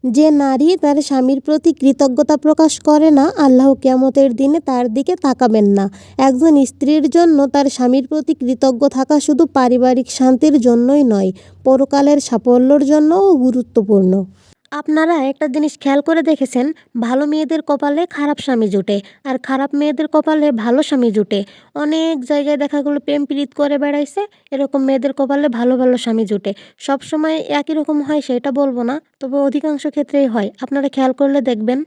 যে নারী তার স্বামীর প্রতি কৃতজ্ঞতা প্রকাশ করে না, আল্লাহ কিয়ামতের দিনে তার দিকে তাকাবেন না। একজন স্ত্রীর জন্য তার স্বামীর প্রতি কৃতজ্ঞ থাকা শুধু পারিবারিক শান্তির জন্যই নয়, পরকালের সাফল্যের জন্যও গুরুত্বপূর্ণ। আপনারা একটা জিনিস খেয়াল করে দেখেছেন, ভালো মেয়েদের কপালে খারাপ স্বামী জুটে, আর খারাপ মেয়েদের কপালে ভালো স্বামী জুটে। অনেক জায়গায় দেখা গেলো প্রেম প্রীত করে বেড়াইছে, এরকম মেয়েদের কপালে ভালো ভালো স্বামী জুটে। সবসময় একই রকম হয় সেটা বলবো না, তবে অধিকাংশ ক্ষেত্রেই হয়। আপনারা খেয়াল করলে দেখবেন।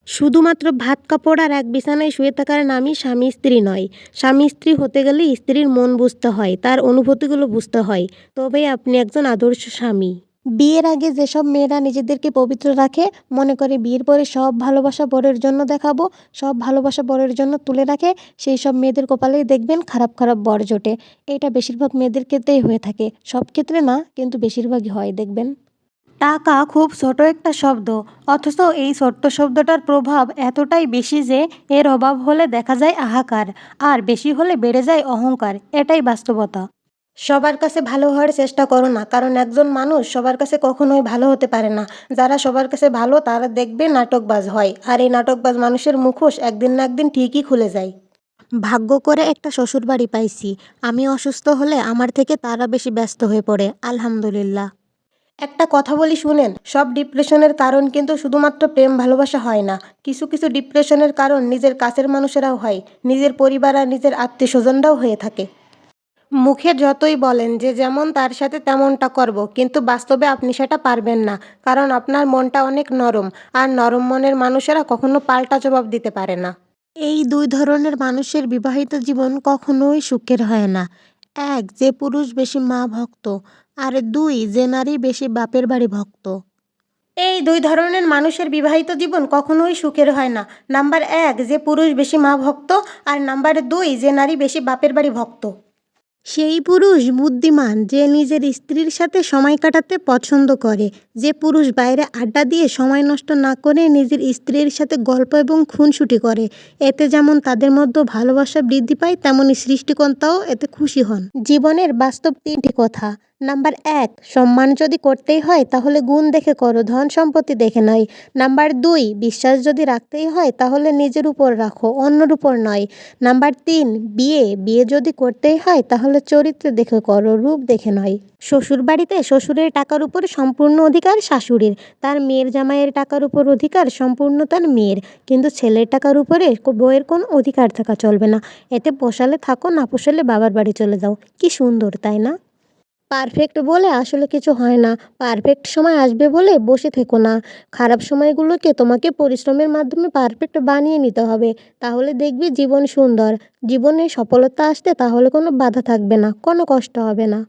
শুধুমাত্র ভাত কাপড় আর এক বিছানায় শুয়ে থাকার নামই স্বামী স্ত্রী নয়। স্বামী স্ত্রী হতে গেলে স্ত্রীর মন বুঝতে হয়, তার অনুভূতিগুলো বুঝতে হয়, তবেই আপনি একজন আদর্শ স্বামী। বিয়ের আগে যেসব মেয়েরা নিজেদেরকে পবিত্র রাখে, মনে করে বিয়ের পরে সব ভালোবাসা বরের জন্য দেখাবো, সব ভালোবাসা বরের জন্য তুলে রাখে, সেই সব মেয়েদের কপালেই দেখবেন খারাপ খারাপ বর জোটে। এটা বেশিরভাগ মেয়েদের ক্ষেত্রেই হয়ে থাকে, সব ক্ষেত্রে না, কিন্তু বেশিরভাগই হয় দেখবেন। টাকা খুব ছোট একটা শব্দ, অথচ এই ছোট্ট শব্দটার প্রভাব এতটাই বেশি যে এর অভাব হলে দেখা যায় হাহাকার, আর বেশি হলে বেড়ে যায় অহংকার। এটাই বাস্তবতা। সবার কাছে ভালো হওয়ার চেষ্টা করো না, কারণ একজন মানুষ সবার কাছে কখনোই ভালো হতে পারে না। যারা সবার কাছে ভালো তারা দেখবে নাটকবাজ হয়, আর এই নাটকবাজ মানুষের মুখোশ একদিন না একদিন ঠিকই খুলে যায়। ভাগ্য করে একটা শ্বশুরবাড়ি পাইছি। আমি অসুস্থ হলে আমার থেকে তারা বেশি ব্যস্ত হয়ে পড়ে, আলহামদুলিল্লাহ। একটা কথা বলি শুনেন, সব ডিপ্রেশনের কারণ কিন্তু শুধুমাত্র প্রেম ভালোবাসা হয় না। কিছু কিছু ডিপ্রেশনের কারণ নিজের কাছের মানুষেরাও হয়, নিজের পরিবার আর নিজের আত্মীয় স্বজনরাও হয়ে থাকে। মুখে যতই বলেন যে যেমন তার সাথে তেমনটা করব, কিন্তু বাস্তবে আপনি সেটা পারবেন না, কারণ আপনার মনটা অনেক নরম, আর নরম মনের মানুষেরা কখনো পাল্টা জবাব দিতে পারে না। এই দুই ধরনের মানুষের বিবাহিত জীবন কখনোই সুখের হয় না। এক, যে পুরুষ বেশি মা ভক্ত, আর দুই, যে নারী বেশি বাপের বাড়ি ভক্ত। এই দুই ধরনের মানুষের বিবাহিত জীবন কখনোই সুখের হয় না। নাম্বার এক, যে পুরুষ বেশি মা ভক্ত, আর নাম্বার দুই, যে নারী বেশি বাপের বাড়ি ভক্ত। সেই পুরুষ বুদ্ধিমান যে নিজের স্ত্রীর সাথে সময় কাটাতে পছন্দ করে, যে পুরুষ বাইরে আড্ডা দিয়ে সময় নষ্ট না করে নিজের স্ত্রীর সাথে গল্প এবং খুনসুটি করে। এতে যেমন তাদের মধ্যে ভালোবাসা বৃদ্ধি পায়, তেমনি সৃষ্টিকর্তাও এতে খুশি হন। জীবনের বাস্তব তিনটি কথা। নাম্বার এক, সম্মান যদি করতেই হয় তাহলে গুণ দেখে করো, ধন সম্পত্তি দেখে নয়। নাম্বার দুই, বিশ্বাস যদি রাখতেই হয় তাহলে নিজের উপর রাখো, অন্যের উপর নয়। নাম্বার তিন, বিয়ে যদি করতেই হয় তাহলে চরিত্র দেখে করো, রূপ দেখে নয়। শ্বশুরবাড়িতে শ্বশুরের টাকার উপর সম্পূর্ণ অধিকার শাশুড়ির, তার মেয়ের জামাইয়ের টাকার উপর অধিকার সম্পূর্ণ তার মেয়ের, কিন্তু ছেলের টাকার উপরে বউয়ের কোনো অধিকার থাকা চলবে না। এতে পোষালে থাকো, না পোষালে বাবার বাড়ি চলে যাও। কি সুন্দর, তাই না? পারফেক্ট বলে আসলে কিছু হয় না। পারফেক্ট সময় আসবে বলে বসে থেকো না। খারাপ সময়গুলোকে তোমাকে পরিশ্রমের মাধ্যমে পারফেক্ট বানিয়ে নিতে হবে। তাহলে দেখবি জীবন সুন্দর। জীবনে সফলতা আসতে তাহলে কোনো বাধা থাকবে না, কোনো কষ্ট হবে না।